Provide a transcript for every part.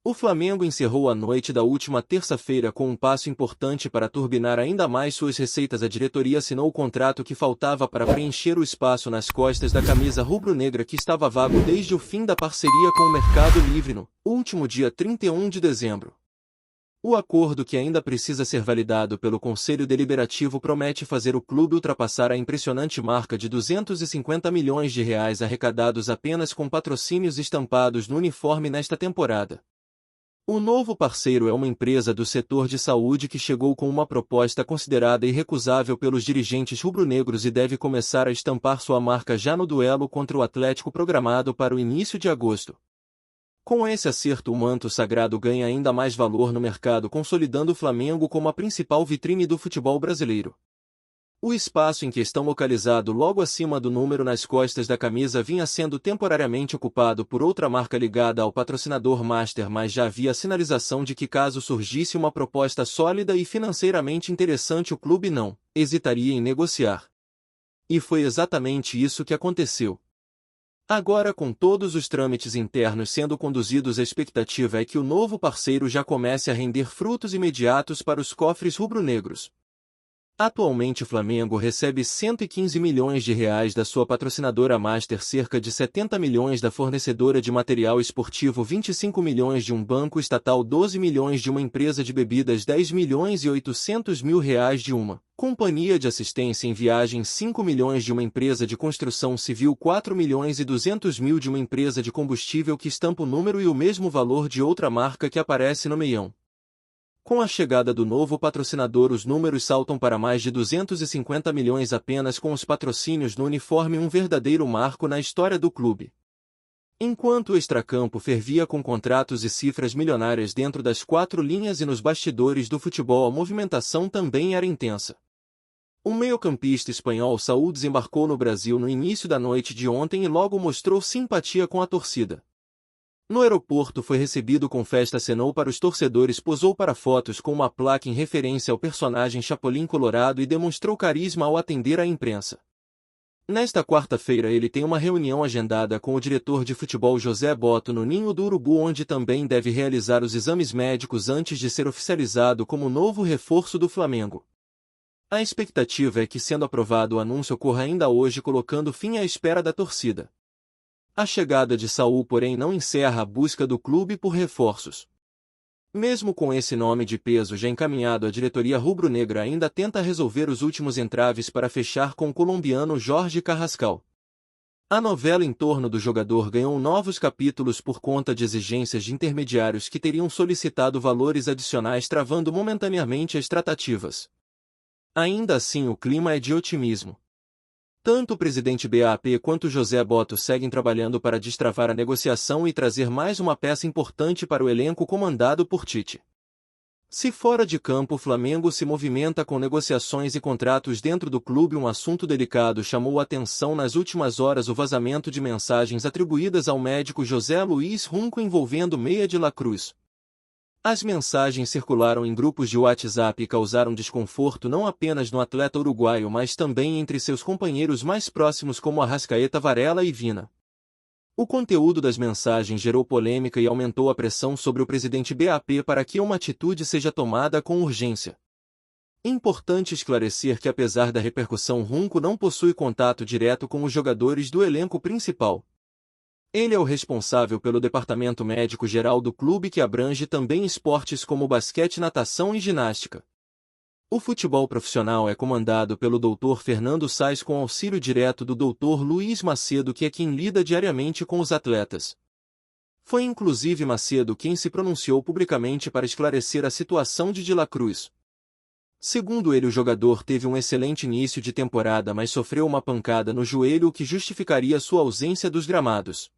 O Flamengo encerrou a noite da última terça-feira com um passo importante para turbinar ainda mais suas receitas. A diretoria assinou o contrato que faltava para preencher o espaço nas costas da camisa rubro-negra que estava vago desde o fim da parceria com o Mercado Livre no último dia 31 de dezembro. O acordo, que ainda precisa ser validado pelo Conselho Deliberativo, promete fazer o clube ultrapassar a impressionante marca de R$ 250 milhões arrecadados apenas com patrocínios estampados no uniforme nesta temporada. O novo parceiro é uma empresa do setor de saúde que chegou com uma proposta considerada irrecusável pelos dirigentes rubro-negros e deve começar a estampar sua marca já no duelo contra o Atlético programado para o início de agosto. Com esse acerto, o manto sagrado ganha ainda mais valor no mercado, consolidando o Flamengo como a principal vitrine do futebol brasileiro. O espaço em questão, localizado logo acima do número nas costas da camisa, vinha sendo temporariamente ocupado por outra marca ligada ao patrocinador master, mas já havia sinalização de que, caso surgisse uma proposta sólida e financeiramente interessante, o clube não hesitaria em negociar. E foi exatamente isso que aconteceu. Agora, com todos os trâmites internos sendo conduzidos, a expectativa é que o novo parceiro já comece a render frutos imediatos para os cofres rubro-negros. Atualmente o Flamengo recebe R$ 115 milhões da sua patrocinadora master, cerca de 70 milhões da fornecedora de material esportivo, 25 milhões de um banco estatal, 12 milhões de uma empresa de bebidas, 10 milhões e 800 mil reais de uma companhia de assistência em viagens, 5 milhões de uma empresa de construção civil, 4 milhões e 200 mil de uma empresa de combustível que estampa o número e o mesmo valor de outra marca que aparece no meião. Com a chegada do novo patrocinador, os números saltam para mais de 250 milhões apenas com os patrocínios no uniforme, um verdadeiro marco na história do clube. Enquanto o extracampo fervia com contratos e cifras milionárias dentro das quatro linhas e nos bastidores do futebol, a movimentação também era intensa. O meio-campista espanhol Saúl desembarcou no Brasil no início da noite de ontem e logo mostrou simpatia com a torcida. No aeroporto foi recebido com festa, acenou para os torcedores, posou para fotos com uma placa em referência ao personagem Chapolin Colorado e demonstrou carisma ao atender a imprensa. Nesta quarta-feira ele tem uma reunião agendada com o diretor de futebol José Botto no Ninho do Urubu, onde também deve realizar os exames médicos antes de ser oficializado como novo reforço do Flamengo. A expectativa é que, sendo aprovado, o anúncio ocorra ainda hoje, colocando fim à espera da torcida. A chegada de Saúl, porém, não encerra a busca do clube por reforços. Mesmo com esse nome de peso já encaminhado, a diretoria rubro-negra ainda tenta resolver os últimos entraves para fechar com o colombiano Jorge Carrascal. A novela em torno do jogador ganhou novos capítulos por conta de exigências de intermediários que teriam solicitado valores adicionais, travando momentaneamente as tratativas. Ainda assim, o clima é de otimismo. Tanto o presidente BAP quanto José Botto seguem trabalhando para destravar a negociação e trazer mais uma peça importante para o elenco comandado por Tite. Se fora de campo o Flamengo se movimenta com negociações e contratos, dentro do clube um assunto delicado chamou a atenção nas últimas horas: o vazamento de mensagens atribuídas ao médico José Luiz Runco envolvendo Meia de la Cruz. As mensagens circularam em grupos de WhatsApp e causaram desconforto não apenas no atleta uruguaio, mas também entre seus companheiros mais próximos como Arrascaeta, Varela e Vina. O conteúdo das mensagens gerou polêmica e aumentou a pressão sobre o presidente BAP para que uma atitude seja tomada com urgência. Importante esclarecer que, apesar da repercussão, Runco não possui contato direto com os jogadores do elenco principal. Ele é o responsável pelo departamento médico-geral do clube, que abrange também esportes como basquete, natação e ginástica. O futebol profissional é comandado pelo Dr. Fernando Sais, com auxílio direto do Dr. Luiz Macedo, que é quem lida diariamente com os atletas. Foi inclusive Macedo quem se pronunciou publicamente para esclarecer a situação de la Cruz. Segundo ele, o jogador teve um excelente início de temporada, mas sofreu uma pancada no joelho, o que justificaria sua ausência dos gramados.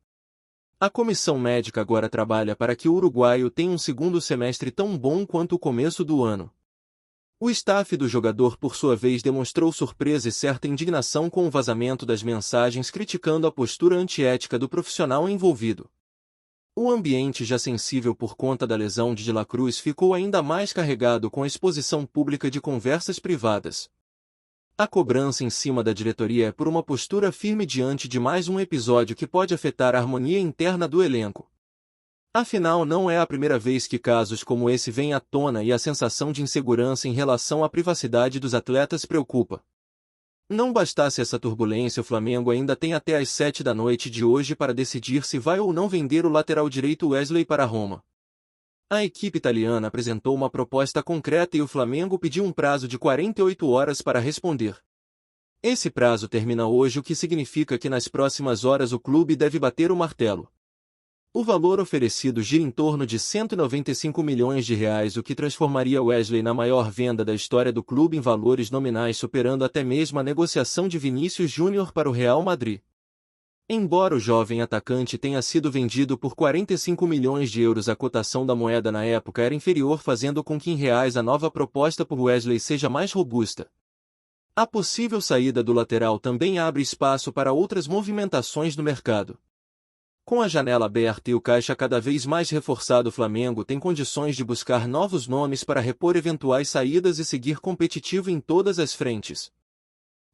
A comissão médica agora trabalha para que o uruguaio tenha um segundo semestre tão bom quanto o começo do ano. O staff do jogador, por sua vez, demonstrou surpresa e certa indignação com o vazamento das mensagens, criticando a postura antiética do profissional envolvido. O ambiente, já sensível por conta da lesão de la Cruz, ficou ainda mais carregado com a exposição pública de conversas privadas. A cobrança em cima da diretoria é por uma postura firme diante de mais um episódio que pode afetar a harmonia interna do elenco. Afinal, não é a primeira vez que casos como esse vêm à tona e a sensação de insegurança em relação à privacidade dos atletas preocupa. Não bastasse essa turbulência, o Flamengo ainda tem até às 7 da noite de hoje para decidir se vai ou não vender o lateral direito Wesley para a Roma. A equipe italiana apresentou uma proposta concreta e o Flamengo pediu um prazo de 48 horas para responder. Esse prazo termina hoje, o que significa que nas próximas horas o clube deve bater o martelo. O valor oferecido gira em torno de 195 milhões de reais, o que transformaria Wesley na maior venda da história do clube em valores nominais, superando até mesmo a negociação de Vinícius Júnior para o Real Madrid. Embora o jovem atacante tenha sido vendido por 45 milhões de euros, a cotação da moeda na época era inferior, fazendo com que em reais a nova proposta por Wesley seja mais robusta. A possível saída do lateral também abre espaço para outras movimentações no mercado. Com a janela aberta e o caixa cada vez mais reforçado, o Flamengo tem condições de buscar novos nomes para repor eventuais saídas e seguir competitivo em todas as frentes.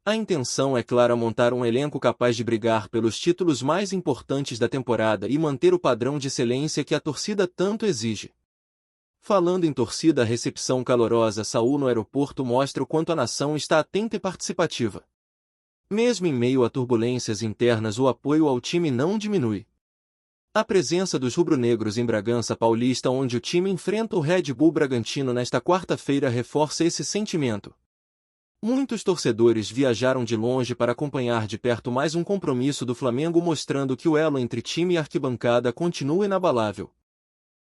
A intenção é clara: montar um elenco capaz de brigar pelos títulos mais importantes da temporada e manter o padrão de excelência que a torcida tanto exige. Falando em torcida, a recepção calorosa Saúl no aeroporto mostra o quanto a nação está atenta e participativa. Mesmo em meio a turbulências internas, o apoio ao time não diminui. A presença dos rubro-negros em Bragança Paulista, onde o time enfrenta o Red Bull Bragantino nesta quarta-feira, reforça esse sentimento. Muitos torcedores viajaram de longe para acompanhar de perto mais um compromisso do Flamengo, mostrando que o elo entre time e arquibancada continua inabalável.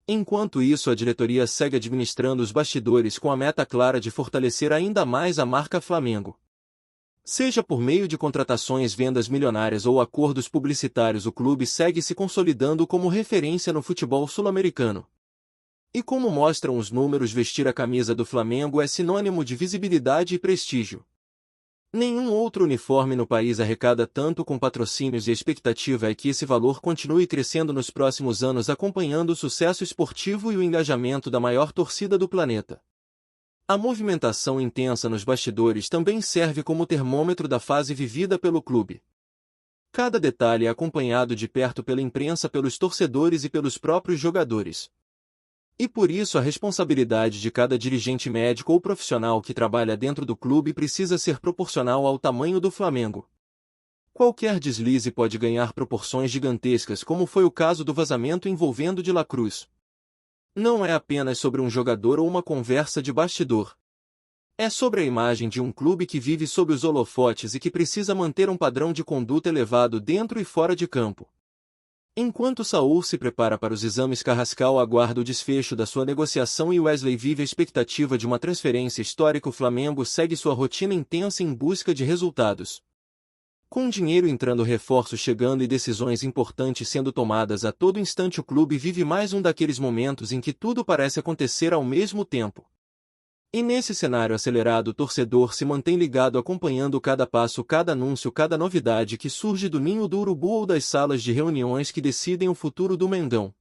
Enquanto isso, a diretoria segue administrando os bastidores com a meta clara de fortalecer ainda mais a marca Flamengo. Seja por meio de contratações, vendas milionárias ou acordos publicitários, o clube segue se consolidando como referência no futebol sul-americano. E como mostram os números, vestir a camisa do Flamengo é sinônimo de visibilidade e prestígio. Nenhum outro uniforme no país arrecada tanto com patrocínios, e a expectativa é que esse valor continue crescendo nos próximos anos, acompanhando o sucesso esportivo e o engajamento da maior torcida do planeta. A movimentação intensa nos bastidores também serve como termômetro da fase vivida pelo clube. Cada detalhe é acompanhado de perto pela imprensa, pelos torcedores e pelos próprios jogadores. E por isso a responsabilidade de cada dirigente, médico ou profissional que trabalha dentro do clube precisa ser proporcional ao tamanho do Flamengo. Qualquer deslize pode ganhar proporções gigantescas, como foi o caso do vazamento envolvendo De La Cruz. Não é apenas sobre um jogador ou uma conversa de bastidor. É sobre a imagem de um clube que vive sob os holofotes e que precisa manter um padrão de conduta elevado dentro e fora de campo. Enquanto Saúl se prepara para os exames, Carrascal aguarda o desfecho da sua negociação e Wesley vive a expectativa de uma transferência histórica, o Flamengo segue sua rotina intensa em busca de resultados. Com dinheiro entrando, reforços chegando e decisões importantes sendo tomadas a todo instante, o clube vive mais um daqueles momentos em que tudo parece acontecer ao mesmo tempo. E nesse cenário acelerado, o torcedor se mantém ligado, acompanhando cada passo, cada anúncio, cada novidade que surge do ninho do urubu ou das salas de reuniões que decidem o futuro do Mengão.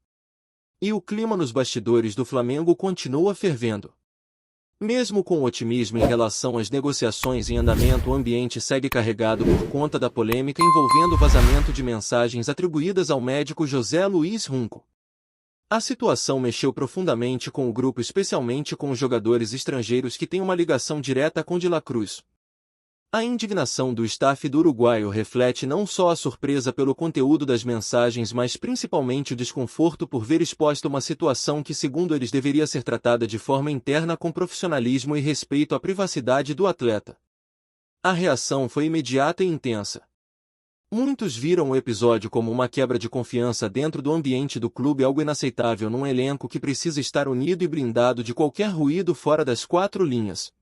E o clima nos bastidores do Flamengo continua fervendo. Mesmo com o otimismo em relação às negociações em andamento, o ambiente segue carregado por conta da polêmica envolvendo o vazamento de mensagens atribuídas ao médico José Luiz Runco. A situação mexeu profundamente com o grupo, especialmente com os jogadores estrangeiros que têm uma ligação direta com De La Cruz. A indignação do staff do uruguaio reflete não só a surpresa pelo conteúdo das mensagens, mas principalmente o desconforto por ver exposta uma situação que, segundo eles, deveria ser tratada de forma interna com profissionalismo e respeito à privacidade do atleta. A reação foi imediata e intensa. Muitos viram o episódio como uma quebra de confiança dentro do ambiente do clube, algo inaceitável num elenco que precisa estar unido e blindado de qualquer ruído fora das quatro linhas.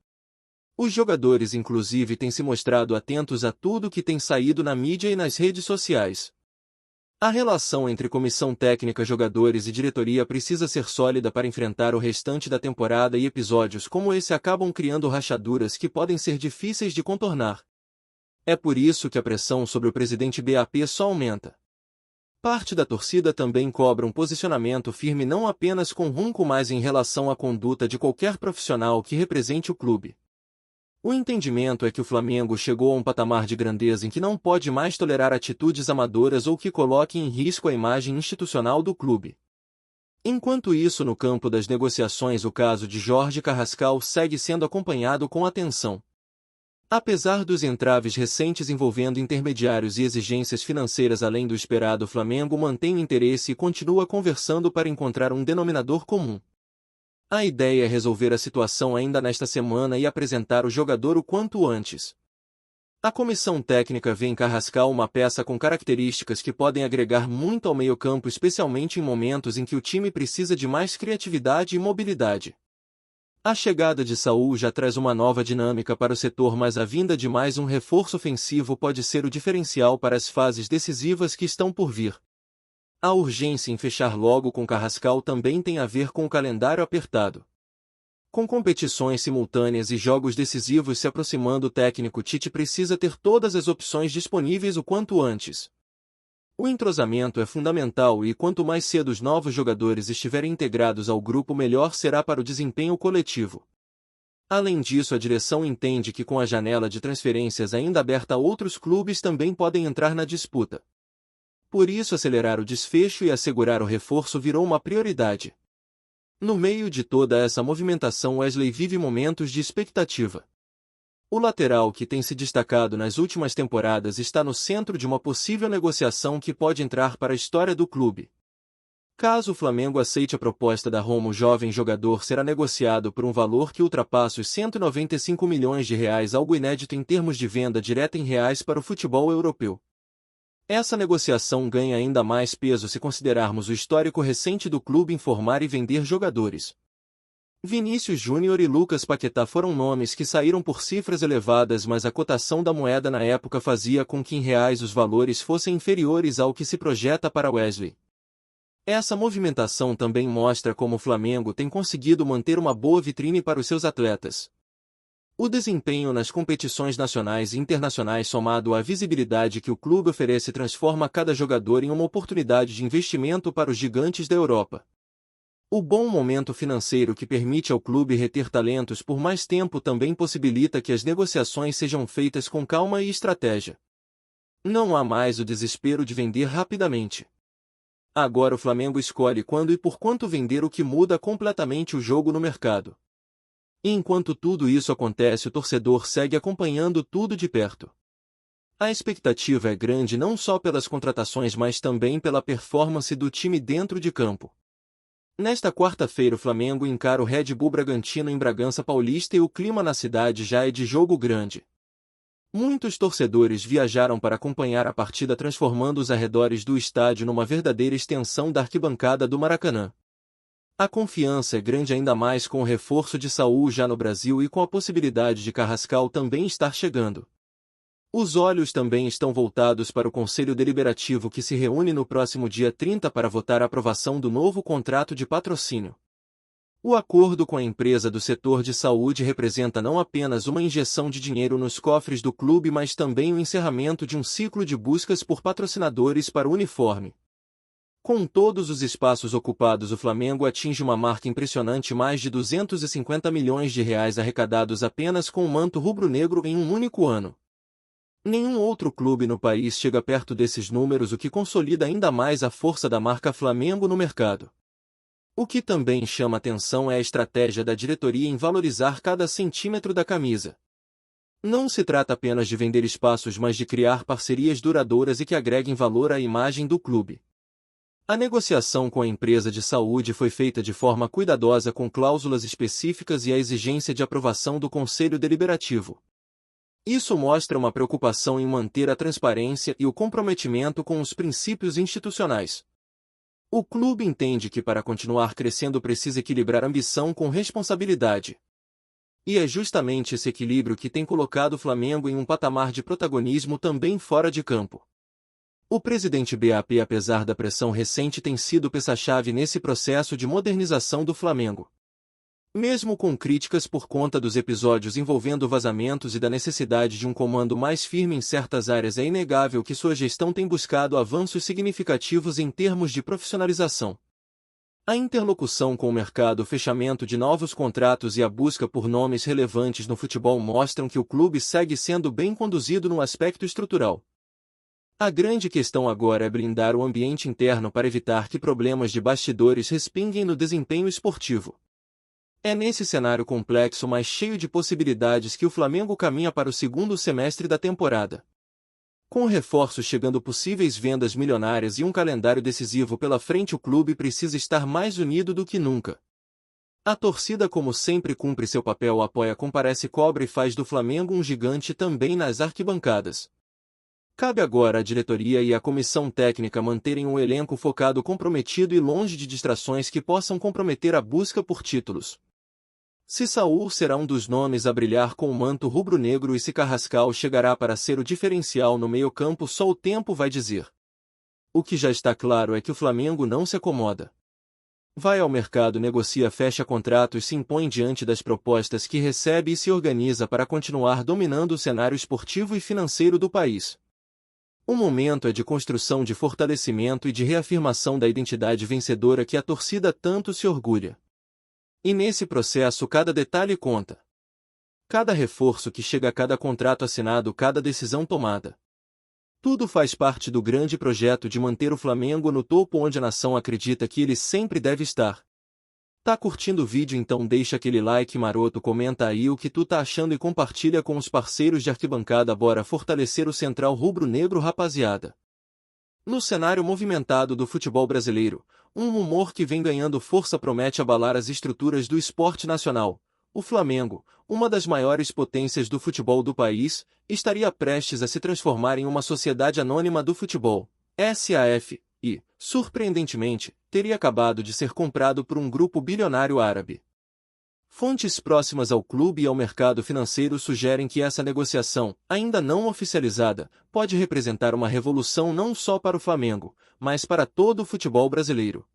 Os jogadores, inclusive, têm se mostrado atentos a tudo que tem saído na mídia e nas redes sociais. A relação entre comissão técnica, jogadores e diretoria precisa ser sólida para enfrentar o restante da temporada, e episódios como esse acabam criando rachaduras que podem ser difíceis de contornar. É por isso que a pressão sobre o presidente BAP só aumenta. Parte da torcida também cobra um posicionamento firme, não apenas com Runco, mas em relação à conduta de qualquer profissional que represente o clube. O entendimento é que o Flamengo chegou a um patamar de grandeza em que não pode mais tolerar atitudes amadoras ou que coloquem em risco a imagem institucional do clube. Enquanto isso, no campo das negociações, o caso de Jorge Carrascal segue sendo acompanhado com atenção. Apesar dos entraves recentes envolvendo intermediários e exigências financeiras além do esperado, o Flamengo mantém o interesse e continua conversando para encontrar um denominador comum. A ideia é resolver a situação ainda nesta semana e apresentar o jogador o quanto antes. A comissão técnica vê em Carrascal uma peça com características que podem agregar muito ao meio-campo, especialmente em momentos em que o time precisa de mais criatividade e mobilidade. A chegada de Saúl já traz uma nova dinâmica para o setor, mas a vinda de mais um reforço ofensivo pode ser o diferencial para as fases decisivas que estão por vir. A urgência em fechar logo com Carrascal também tem a ver com o calendário apertado. Com competições simultâneas e jogos decisivos se aproximando, o técnico Tite precisa ter todas as opções disponíveis o quanto antes. O entrosamento é fundamental e quanto mais cedo os novos jogadores estiverem integrados ao grupo, melhor será para o desempenho coletivo. Além disso, a direção entende que com a janela de transferências ainda aberta, outros clubes também podem entrar na disputa. Por isso, acelerar o desfecho e assegurar o reforço virou uma prioridade. No meio de toda essa movimentação, Wesley vive momentos de expectativa. O lateral, que tem se destacado nas últimas temporadas, está no centro de uma possível negociação que pode entrar para a história do clube. Caso o Flamengo aceite a proposta da Roma, o jovem jogador será negociado por um valor que ultrapassa os R$ 195 milhões, algo inédito em termos de venda direta em reais para o futebol europeu. Essa negociação ganha ainda mais peso se considerarmos o histórico recente do clube em formar e vender jogadores. Vinícius Júnior e Lucas Paquetá foram nomes que saíram por cifras elevadas, mas a cotação da moeda na época fazia com que em reais os valores fossem inferiores ao que se projeta para Wesley. Essa movimentação também mostra como o Flamengo tem conseguido manter uma boa vitrine para os seus atletas. O desempenho nas competições nacionais e internacionais, somado à visibilidade que o clube oferece, transforma cada jogador em uma oportunidade de investimento para os gigantes da Europa. O bom momento financeiro que permite ao clube reter talentos por mais tempo também possibilita que as negociações sejam feitas com calma e estratégia. Não há mais o desespero de vender rapidamente. Agora o Flamengo escolhe quando e por quanto vender, o que muda completamente o jogo no mercado. E enquanto tudo isso acontece, o torcedor segue acompanhando tudo de perto. A expectativa é grande não só pelas contratações, mas também pela performance do time dentro de campo. Nesta quarta-feira, o Flamengo encara o Red Bull Bragantino em Bragança Paulista e o clima na cidade já é de jogo grande. Muitos torcedores viajaram para acompanhar a partida, transformando os arredores do estádio numa verdadeira extensão da arquibancada do Maracanã. A confiança é grande, ainda mais com o reforço de Saúl já no Brasil e com a possibilidade de Carrascal também estar chegando. Os olhos também estão voltados para o Conselho Deliberativo, que se reúne no próximo dia 30 para votar a aprovação do novo contrato de patrocínio. O acordo com a empresa do setor de saúde representa não apenas uma injeção de dinheiro nos cofres do clube, mas também o encerramento de um ciclo de buscas por patrocinadores para o uniforme. Com todos os espaços ocupados, o Flamengo atinge uma marca impressionante: mais de R$ 250 milhões arrecadados apenas com o manto rubro-negro em um único ano. Nenhum outro clube no país chega perto desses números, o que consolida ainda mais a força da marca Flamengo no mercado. O que também chama atenção é a estratégia da diretoria em valorizar cada centímetro da camisa. Não se trata apenas de vender espaços, mas de criar parcerias duradouras e que agreguem valor à imagem do clube. A negociação com a empresa de saúde foi feita de forma cuidadosa, com cláusulas específicas e a exigência de aprovação do Conselho Deliberativo. Isso mostra uma preocupação em manter a transparência e o comprometimento com os princípios institucionais. O clube entende que para continuar crescendo precisa equilibrar ambição com responsabilidade. E é justamente esse equilíbrio que tem colocado o Flamengo em um patamar de protagonismo também fora de campo. O presidente BAP, apesar da pressão recente, tem sido peça-chave nesse processo de modernização do Flamengo. Mesmo com críticas por conta dos episódios envolvendo vazamentos e da necessidade de um comando mais firme em certas áreas, é inegável que sua gestão tem buscado avanços significativos em termos de profissionalização. A interlocução com o mercado, o fechamento de novos contratos e a busca por nomes relevantes no futebol mostram que o clube segue sendo bem conduzido no aspecto estrutural. A grande questão agora é blindar o ambiente interno para evitar que problemas de bastidores respinguem no desempenho esportivo. É nesse cenário complexo, mas cheio de possibilidades, que o Flamengo caminha para o segundo semestre da temporada. Com reforços chegando, possíveis vendas milionárias e um calendário decisivo pela frente, o clube precisa estar mais unido do que nunca. A torcida, como sempre, cumpre seu papel, apoia, comparece, cobra e faz do Flamengo um gigante também nas arquibancadas. Cabe agora à diretoria e à comissão técnica manterem um elenco focado, comprometido e longe de distrações que possam comprometer a busca por títulos. Se Saúl será um dos nomes a brilhar com o manto rubro-negro e se Carrascal chegará para ser o diferencial no meio-campo, só o tempo vai dizer. O que já está claro é que o Flamengo não se acomoda. Vai ao mercado, negocia, fecha contratos, se impõe diante das propostas que recebe e se organiza para continuar dominando o cenário esportivo e financeiro do país. O momento é de construção, de fortalecimento e de reafirmação da identidade vencedora que a torcida tanto se orgulha. E nesse processo cada detalhe conta. Cada reforço que chega, cada contrato assinado, cada decisão tomada. Tudo faz parte do grande projeto de manter o Flamengo no topo, onde a nação acredita que ele sempre deve estar. Tá curtindo o vídeo? Então deixa aquele like maroto, comenta aí o que tu tá achando e compartilha com os parceiros de arquibancada. Bora fortalecer o Central Rubro-Negro, rapaziada. No cenário movimentado do futebol brasileiro, um rumor que vem ganhando força promete abalar as estruturas do esporte nacional. O Flamengo, uma das maiores potências do futebol do país, estaria prestes a se transformar em uma sociedade anônima do futebol, SAF, e, surpreendentemente, teria acabado de ser comprado por um grupo bilionário árabe. Fontes próximas ao clube e ao mercado financeiro sugerem que essa negociação, ainda não oficializada, pode representar uma revolução não só para o Flamengo, mas para todo o futebol brasileiro.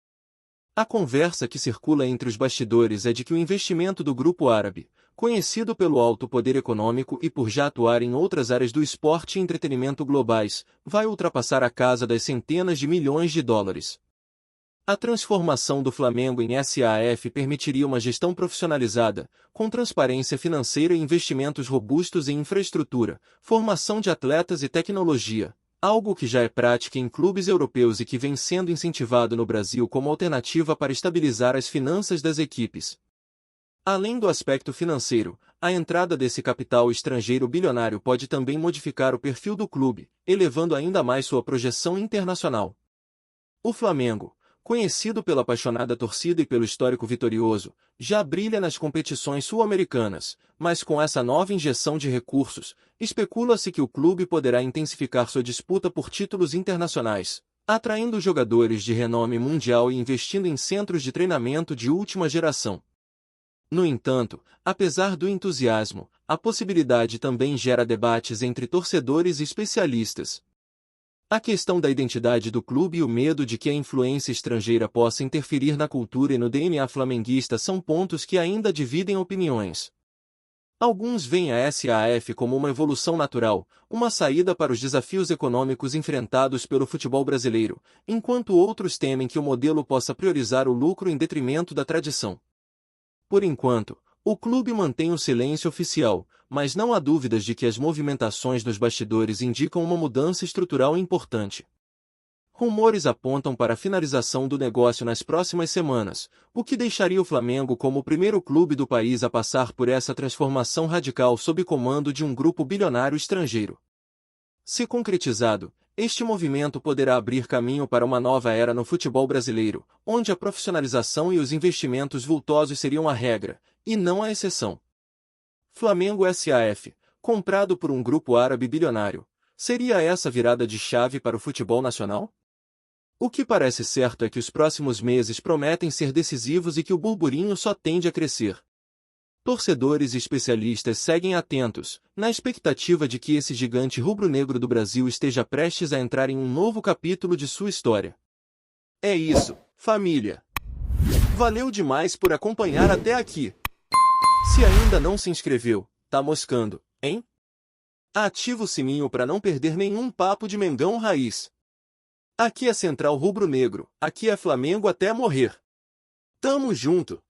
A conversa que circula entre os bastidores é de que o investimento do grupo árabe, conhecido pelo alto poder econômico e por já atuar em outras áreas do esporte e entretenimento globais, vai ultrapassar a casa das centenas de milhões de dólares. A transformação do Flamengo em SAF permitiria uma gestão profissionalizada, com transparência financeira e investimentos robustos em infraestrutura, formação de atletas e tecnologia, algo que já é prática em clubes europeus e que vem sendo incentivado no Brasil como alternativa para estabilizar as finanças das equipes. Além do aspecto financeiro, a entrada desse capital estrangeiro bilionário pode também modificar o perfil do clube, elevando ainda mais sua projeção internacional. O Flamengo, conhecido pela apaixonada torcida e pelo histórico vitorioso, já brilha nas competições sul-americanas, mas com essa nova injeção de recursos, especula-se que o clube poderá intensificar sua disputa por títulos internacionais, atraindo jogadores de renome mundial e investindo em centros de treinamento de última geração. No entanto, apesar do entusiasmo, a possibilidade também gera debates entre torcedores e especialistas. A questão da identidade do clube e o medo de que a influência estrangeira possa interferir na cultura e no DNA flamenguista são pontos que ainda dividem opiniões. Alguns veem a SAF como uma evolução natural, uma saída para os desafios econômicos enfrentados pelo futebol brasileiro, enquanto outros temem que o modelo possa priorizar o lucro em detrimento da tradição. Por enquanto, o clube mantém o silêncio oficial, mas não há dúvidas de que as movimentações nos bastidores indicam uma mudança estrutural importante. Rumores apontam para a finalização do negócio nas próximas semanas, o que deixaria o Flamengo como o primeiro clube do país a passar por essa transformação radical sob comando de um grupo bilionário estrangeiro. Se concretizado, este movimento poderá abrir caminho para uma nova era no futebol brasileiro, onde a profissionalização e os investimentos vultosos seriam a regra, e não a exceção. Flamengo SAF, comprado por um grupo árabe bilionário, seria essa virada de chave para o futebol nacional? O que parece certo é que os próximos meses prometem ser decisivos e que o burburinho só tende a crescer. Torcedores e especialistas seguem atentos, na expectativa de que esse gigante rubro-negro do Brasil esteja prestes a entrar em um novo capítulo de sua história. É isso, família! Valeu demais por acompanhar até aqui! Se ainda não se inscreveu, tá moscando, hein? Ativa o sininho para não perder nenhum papo de Mengão Raiz. Aqui é Central Rubro-Negro, aqui é Flamengo até morrer. Tamo junto!